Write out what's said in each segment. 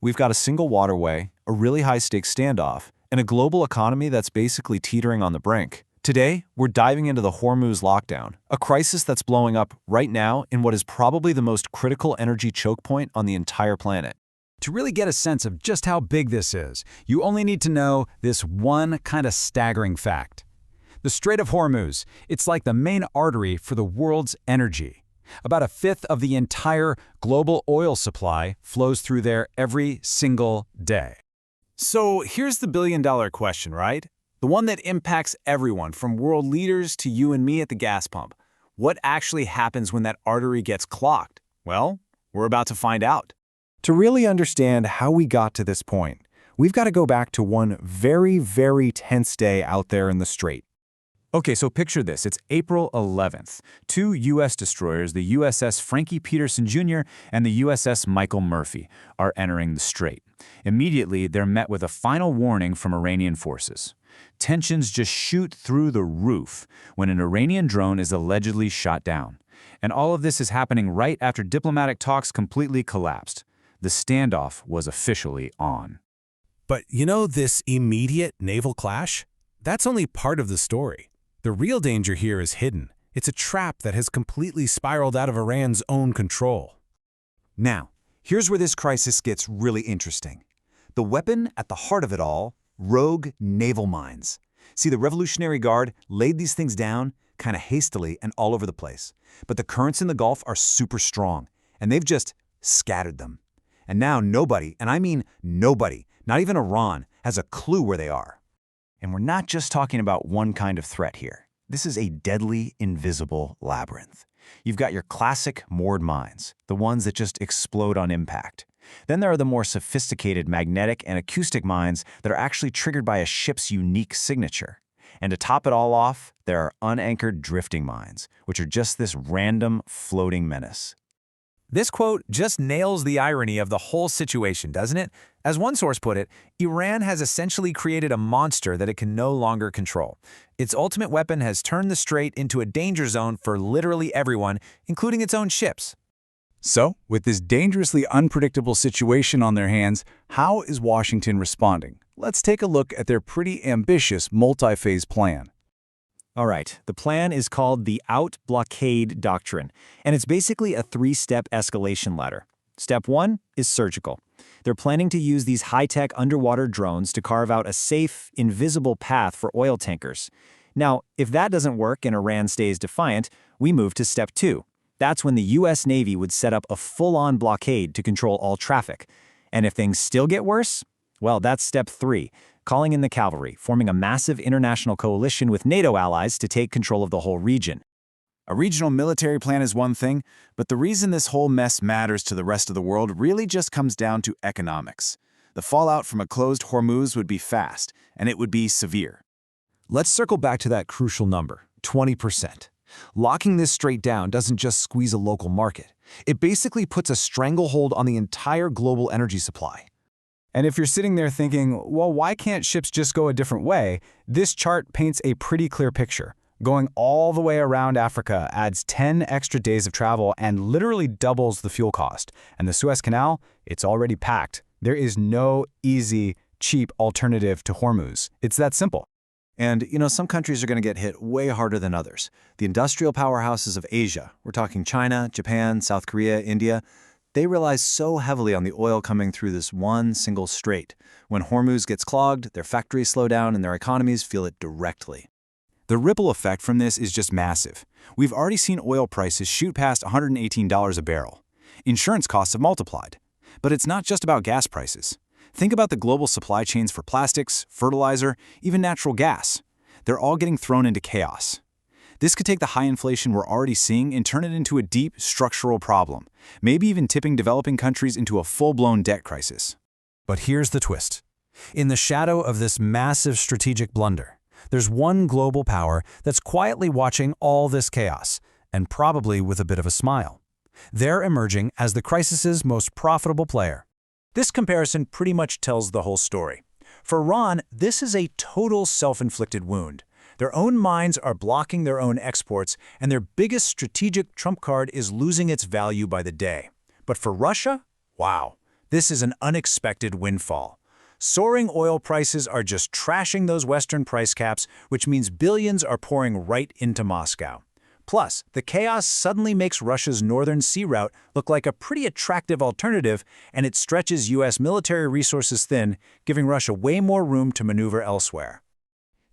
We've got a single waterway, a really high-stakes standoff, and a global economy that's basically teetering on the brink. Today, we're diving into the Hormuz lockdown, a crisis that's blowing up right now in what is probably the most critical energy choke point on the entire planet. To really get a sense of just how big this is, you only need to know this one kind of staggering fact. The Strait of Hormuz, it's like the main artery for the world's energy. About a fifth of the entire global oil supply flows through there every single day. So here's the billion-dollar question, right? The one that impacts everyone, from world leaders to you and me at the gas pump. What actually happens when that artery gets clogged? Well, we're about to find out. To really understand how we got to this point, we've got to go back to one very, very tense day out there in the Strait. Okay, so picture this. It's April 11th. Two U.S. destroyers, the USS Frank E. Petersen Jr. and the USS Michael Murphy, are entering the Strait. Immediately, they're met with a final warning from Iranian forces. Tensions just shoot through the roof when an Iranian drone is allegedly shot down. And all of this is happening right after diplomatic talks completely collapsed. The standoff was officially on. But you know, this immediate naval clash? That's only part of the story. The real danger here is hidden. It's a trap that has completely spiraled out of Iran's own control. Now, here's where this crisis gets really interesting. The weapon at the heart of it all: rogue naval mines. See, the Revolutionary Guard laid these things down kind of hastily and all over the place. But the currents in the Gulf are super strong, and they've just scattered them. And now nobody, and I mean nobody, not even Iran, has a clue where they are. And we're not just talking about one kind of threat here. This is a deadly, invisible labyrinth. You've got your classic moored mines, the ones that just explode on impact. Then there are the more sophisticated magnetic and acoustic mines that are actually triggered by a ship's unique signature. And to top it all off, there are unanchored drifting mines, which are just this random floating menace. This quote just nails the irony of the whole situation, doesn't it? As one source put it, Iran has essentially created a monster that it can no longer control. Its ultimate weapon has turned the strait into a danger zone for literally everyone, including its own ships. So, with this dangerously unpredictable situation on their hands, how is Washington responding? Let's take a look at their pretty ambitious multi-phase plan. All right, the plan is called the Out-Blockade Doctrine, and it's basically a three-step escalation ladder. Step 1 is surgical. They're planning to use these high-tech underwater drones to carve out a safe, invisible path for oil tankers. Now, if that doesn't work and Iran stays defiant, we move to Step 2. That's when the U.S. Navy would set up a full-on blockade to control all traffic. And if things still get worse, well, that's Step 3. Calling in the cavalry, forming a massive international coalition with NATO allies to take control of the whole region. A regional military plan is one thing, but the reason this whole mess matters to the rest of the world really just comes down to economics. The fallout from a closed Hormuz would be fast, and it would be severe. Let's circle back to that crucial number, 20%. Locking this strait down doesn't just squeeze a local market. It basically puts a stranglehold on the entire global energy supply. And if you're sitting there thinking, well, why can't ships just go a different way? This chart paints a pretty clear picture. Going all the way around Africa adds 10 extra days of travel and literally doubles the fuel cost. And the Suez Canal, it's already packed. There is no easy, cheap alternative to Hormuz. It's that simple. And, you know, some countries are going to get hit way harder than others. The industrial powerhouses of Asia, we're talking China, Japan, South Korea, India, they rely so heavily on the oil coming through this one single strait. When Hormuz gets clogged, their factories slow down and their economies feel it directly. The ripple effect from this is just massive. We've already seen oil prices shoot past $118 a barrel. Insurance costs have multiplied. But it's not just about gas prices. Think about the global supply chains for plastics, fertilizer, even natural gas. They're all getting thrown into chaos. This could take the high inflation we're already seeing and turn it into a deep, structural problem, maybe even tipping developing countries into a full-blown debt crisis. But here's the twist. In the shadow of this massive strategic blunder, there's one global power that's quietly watching all this chaos, and probably with a bit of a smile. They're emerging as the crisis's most profitable player. This comparison pretty much tells the whole story. For Iran, this is a total self-inflicted wound. Their own mines are blocking their own exports, and their biggest strategic trump card is losing its value by the day. But for Russia, wow, This is an unexpected windfall. Soaring oil prices are just trashing those Western price caps, which means billions are pouring right into Moscow. Plus, the chaos suddenly makes Russia's northern sea route look like a pretty attractive alternative, and it stretches U.S. military resources thin, giving Russia way more room to maneuver elsewhere.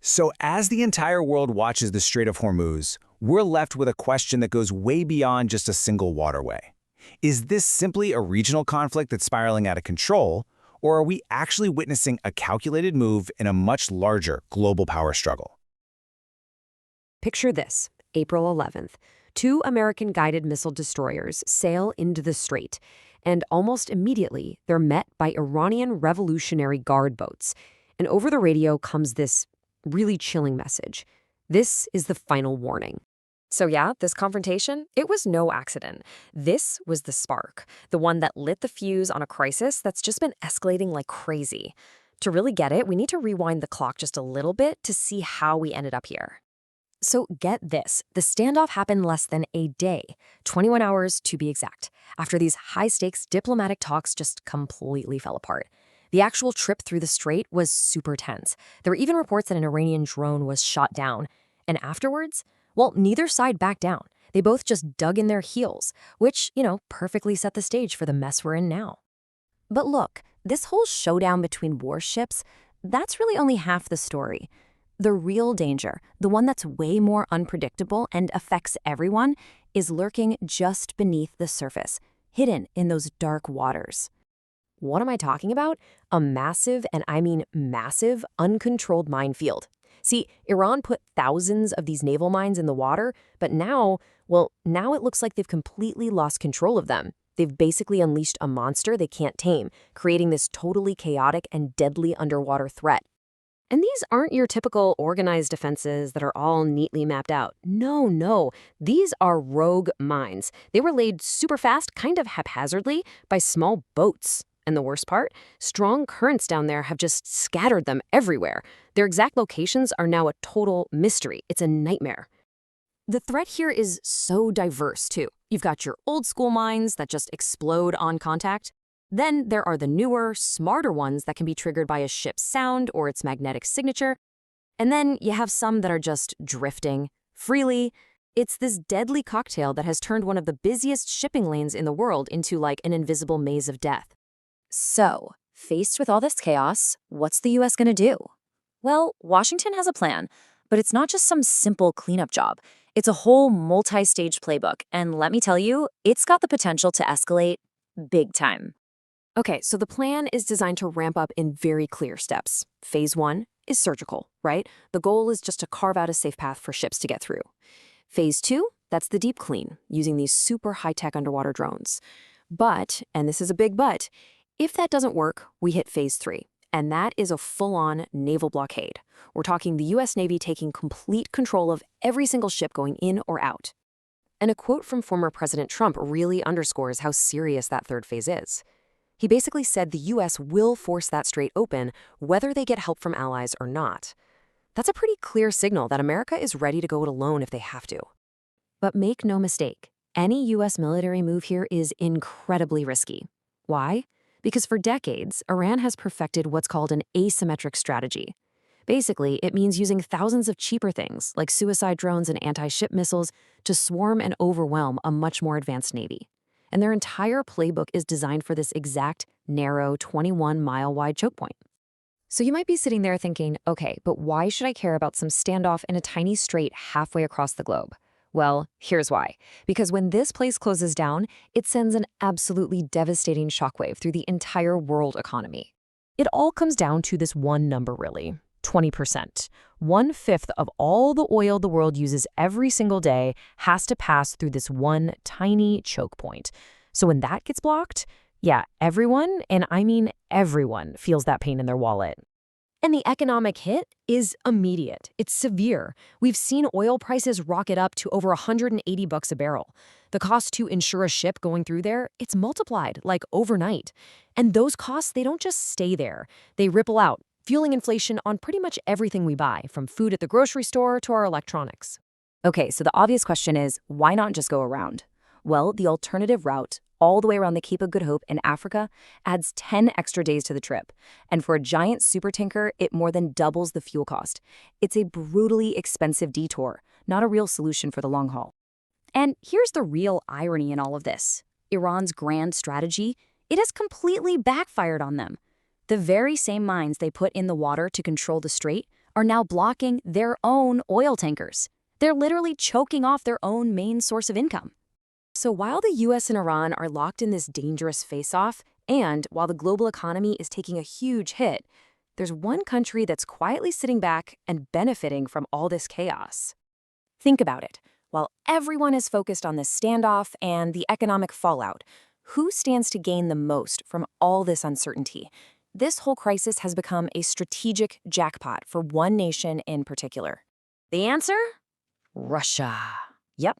So as the entire world watches the Strait of Hormuz, we're left with a question that goes way beyond just a single waterway. Is this simply a regional conflict that's spiraling out of control, or are we actually witnessing a calculated move in a much larger global power struggle? Picture this. April 11th, 2 American guided missile destroyers sail into the strait, and almost immediately they're met by Iranian Revolutionary Guard boats. And over the radio comes this really chilling message. This is the final warning. So yeah, this confrontation, it was no accident. This was the spark, the one that lit the fuse on a crisis that's just been escalating like crazy. To really get it, we need to rewind the clock just a little bit to see how we ended up here. So get this, the standoff happened less than a day, 21 hours to be exact, after these high-stakes diplomatic talks just completely fell apart. The actual trip through the strait was super tense. There were even reports that an Iranian drone was shot down. And afterwards, well, neither side backed down. They both just dug in their heels, which, perfectly set the stage for the mess we're in now. But look, this whole showdown between warships, that's really only half the story. The real danger, the one that's way more unpredictable and affects everyone, is lurking just beneath the surface, hidden in those dark waters. What am I talking about? A massive, and I mean massive, uncontrolled minefield. See, Iran put thousands of these naval mines in the water, but now it looks like they've completely lost control of them. They've basically unleashed a monster they can't tame, creating this totally chaotic and deadly underwater threat. And these aren't your typical organized defenses that are all neatly mapped out. No. These are rogue mines. They were laid super fast, kind of haphazardly, by small boats. And the worst part? Strong currents down there have just scattered them everywhere. Their exact locations are now a total mystery. It's a nightmare. The threat here is so diverse, too. You've got your old-school mines that just explode on contact. Then there are the newer, smarter ones that can be triggered by a ship's sound or its magnetic signature. And then you have some that are just drifting freely. It's this deadly cocktail that has turned one of the busiest shipping lanes in the world into like an invisible maze of death. So, faced with all this chaos, what's the U.S. going to do? Well, Washington has a plan, but it's not just some simple cleanup job. It's a whole multi-stage playbook, and let me tell you, it's got the potential to escalate big time. Okay, so the plan is designed to ramp up in very clear steps. Phase 1 is surgical, right? The goal is just to carve out a safe path for ships to get through. Phase 2, that's the deep clean, using these super high-tech underwater drones. But, and this is a big but, if that doesn't work, we hit Phase 3, and that is a full-on naval blockade. We're talking the U.S. Navy taking complete control of every single ship going in or out. And a quote from former President Trump really underscores how serious that third phase is. He basically said the U.S. will force that strait open, whether they get help from allies or not. That's a pretty clear signal that America is ready to go it alone if they have to. But make no mistake, any U.S. military move here is incredibly risky. Why? Because for decades, Iran has perfected what's called an asymmetric strategy. Basically, it means using thousands of cheaper things, like suicide drones and anti-ship missiles, to swarm and overwhelm a much more advanced navy. And their entire playbook is designed for this exact, narrow, 21-mile-wide choke point. So you might be sitting there thinking, okay, but why should I care about some standoff in a tiny strait halfway across the globe? Well, here's why. Because when this place closes down, it sends an absolutely devastating shockwave through the entire world economy. It all comes down to this one number, really. 20%. 1/5 of all the oil the world uses every single day has to pass through this one tiny choke point. So when that gets blocked, yeah, everyone, and I mean everyone, feels that pain in their wallet. And the economic hit is immediate. It's severe. We've seen oil prices rocket up to over $180 a barrel. The cost to insure a ship going through there, it's multiplied, like overnight. And those costs, they don't just stay there. They ripple out, fueling inflation on pretty much everything we buy, from food at the grocery store to our electronics. Okay, so the obvious question is, why not just go around? Well, the alternative route, all the way around the Cape of Good Hope in Africa adds 10 extra days to the trip. And for a giant supertanker, it more than doubles the fuel cost. It's a brutally expensive detour, not a real solution for the long haul. And here's the real irony in all of this. Iran's grand strategy, it has completely backfired on them. The very same mines they put in the water to control the strait are now blocking their own oil tankers. They're literally choking off their own main source of income. So while the US and Iran are locked in this dangerous face-off, and while the global economy is taking a huge hit, there's one country that's quietly sitting back and benefiting from all this chaos. Think about it. While everyone is focused on this standoff and the economic fallout, who stands to gain the most from all this uncertainty? This whole crisis has become a strategic jackpot for one nation in particular. The answer? Russia. Yep.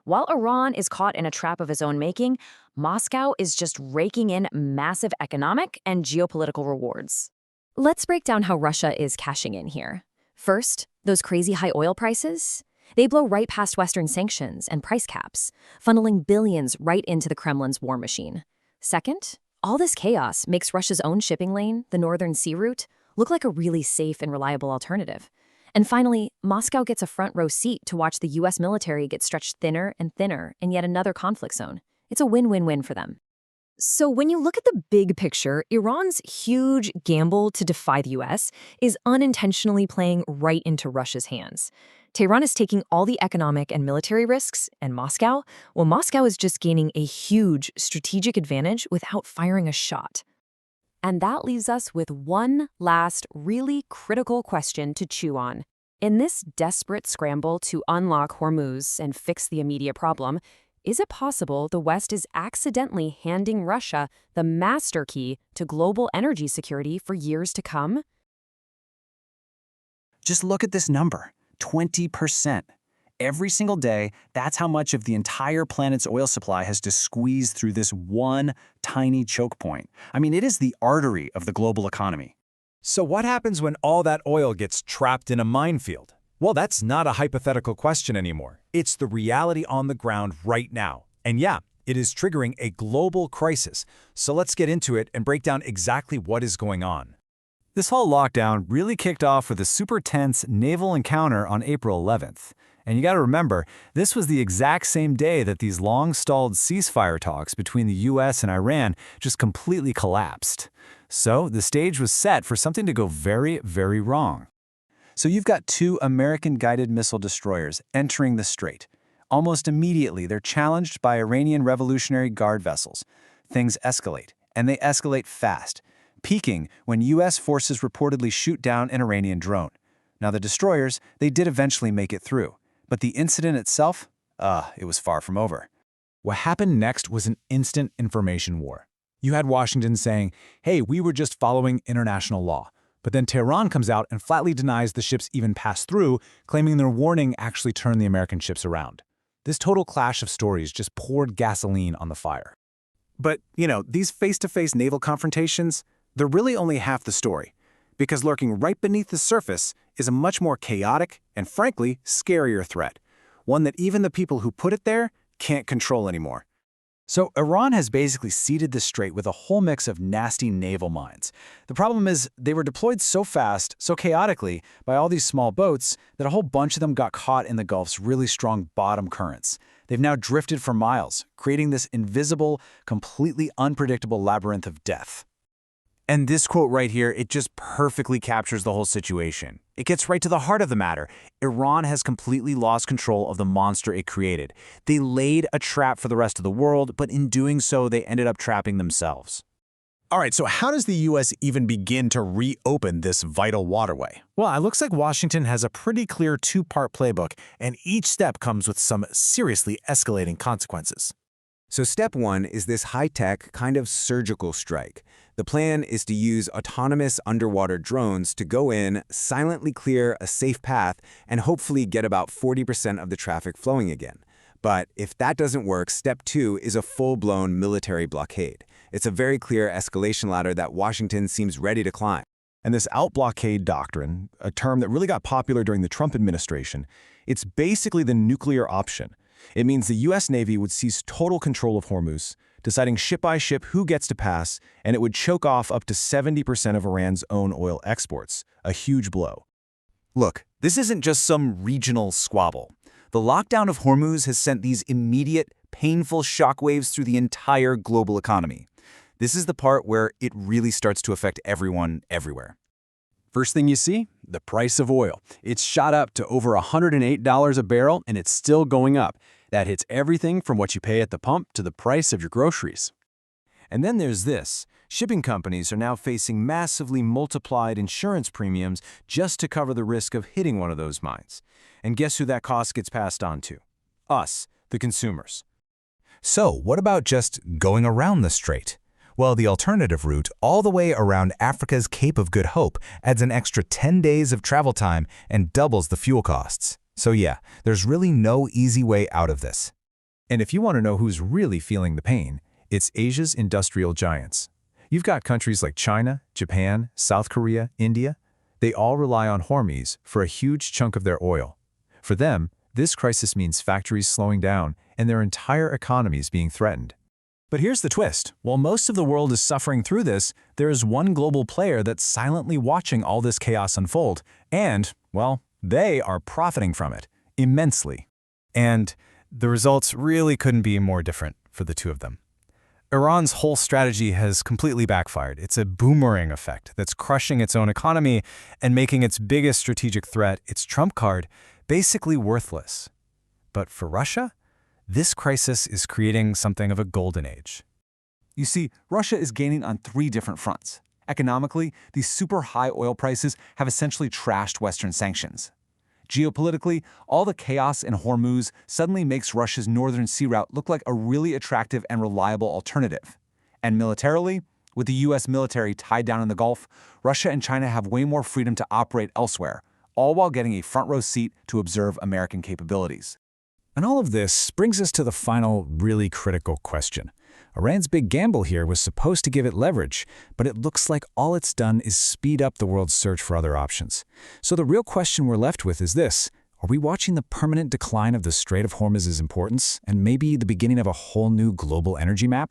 While Iran is caught in a trap of his own making, Moscow is just raking in massive economic and geopolitical rewards. Let's break down how Russia is cashing in here. First, those crazy high oil prices. They blow right past Western sanctions and price caps, funneling billions right into the Kremlin's war machine. Second, all this chaos makes Russia's own shipping lane, the Northern Sea Route, look like a really safe and reliable alternative. And finally, Moscow gets a front-row seat to watch the US military get stretched thinner and thinner in yet another conflict zone. It's a win-win-win for them. So when you look at the big picture, Iran's huge gamble to defy the US is unintentionally playing right into Russia's hands. Tehran is taking all the economic and military risks, and Moscow is just gaining a huge strategic advantage without firing a shot. And that leaves us with one last really critical question to chew on. In this desperate scramble to unlock Hormuz and fix the immediate problem, is it possible the West is accidentally handing Russia the master key to global energy security for years to come? Just look at this number, 20%. Every single day, that's how much of the entire planet's oil supply has to squeeze through this one tiny choke point. I mean, it is the artery of the global economy. So what happens when all that oil gets trapped in a minefield? Well, that's not a hypothetical question anymore. It's the reality on the ground right now. And yeah, it is triggering a global crisis. So let's get into it and break down exactly what is going on. This whole lockdown really kicked off with a super tense naval encounter on April 11th. And you gotta remember, this was the exact same day that these long-stalled ceasefire talks between the US and Iran just completely collapsed. So the stage was set for something to go very, very wrong. So you've got two American-guided missile destroyers entering the strait. Almost immediately, they're challenged by Iranian Revolutionary Guard vessels. Things escalate, and they escalate fast, peaking when US forces reportedly shoot down an Iranian drone. Now the destroyers, they did eventually make it through. But the incident itself, it was far from over. What happened next was an instant information war. You had Washington saying, hey, we were just following international law. But then Tehran comes out and flatly denies the ships even passed through, claiming their warning actually turned the American ships around. This total clash of stories just poured gasoline on the fire. But, these face-to-face naval confrontations, they're really only half the story. Because lurking right beneath the surface is a much more chaotic and, frankly, scarier threat. One that even the people who put it there can't control anymore. So Iran has basically seeded the strait with a whole mix of nasty naval mines. The problem is they were deployed so fast, so chaotically, by all these small boats that a whole bunch of them got caught in the Gulf's really strong bottom currents. They've now drifted for miles, creating this invisible, completely unpredictable labyrinth of death. And this quote right here, it just perfectly captures the whole situation. It gets right to the heart of the matter. Iran has completely lost control of the monster it created. They laid a trap for the rest of the world, but in doing so, they ended up trapping themselves. All right, so how does the U.S. even begin to reopen this vital waterway? Well, it looks like Washington has a pretty clear two-part playbook, and each step comes with some seriously escalating consequences. So step one is this high-tech, kind of surgical strike. The plan is to use autonomous underwater drones to go in, silently clear a safe path, and hopefully get about 40% of the traffic flowing again. But if that doesn't work, step two is a full-blown military blockade. It's a very clear escalation ladder that Washington seems ready to climb. And this out-blockade doctrine, a term that really got popular during the Trump administration, it's basically the nuclear option. It means the U.S. Navy would seize total control of Hormuz, deciding ship by ship who gets to pass, and it would choke off up to 70% of Iran's own oil exports, a huge blow. Look, this isn't just some regional squabble. The lockdown of Hormuz has sent these immediate, painful shockwaves through the entire global economy. This is the part where it really starts to affect everyone, everywhere. First thing you see, the price of oil. It's shot up to over $108 a barrel, and it's still going up. That hits everything from what you pay at the pump to the price of your groceries. And then there's this. Shipping companies are now facing massively multiplied insurance premiums just to cover the risk of hitting one of those mines. And guess who that cost gets passed on to? Us, the consumers. So what about just going around the strait? Well, the alternative route all the way around Africa's Cape of Good Hope adds an extra 10 days of travel time and doubles the fuel costs. So yeah, there's really no easy way out of this. And if you want to know who's really feeling the pain, it's Asia's industrial giants. You've got countries like China, Japan, South Korea, India. They all rely on Hormuz for a huge chunk of their oil. For them, this crisis means factories slowing down and their entire economies being threatened. But here's the twist. While most of the world is suffering through this, there is one global player that's silently watching all this chaos unfold, and, well, they are profiting from it immensely. And the results really couldn't be more different for the two of them. Iran's whole strategy has completely backfired. It's a boomerang effect that's crushing its own economy and making its biggest strategic threat, its trump card, basically worthless. But for Russia, this crisis is creating something of a golden age. You see, Russia is gaining on 3 different fronts. Economically, these super high oil prices have essentially trashed Western sanctions. Geopolitically, all the chaos in Hormuz suddenly makes Russia's northern sea route look like a really attractive and reliable alternative. And militarily, with the U.S. military tied down in the Gulf, Russia and China have way more freedom to operate elsewhere, all while getting a front-row seat to observe American capabilities. And all of this brings us to the final, really critical question. Iran's big gamble here was supposed to give it leverage, but it looks like all it's done is speed up the world's search for other options. So the real question we're left with is this: are we watching the permanent decline of the Strait of Hormuz's importance and maybe the beginning of a whole new global energy map?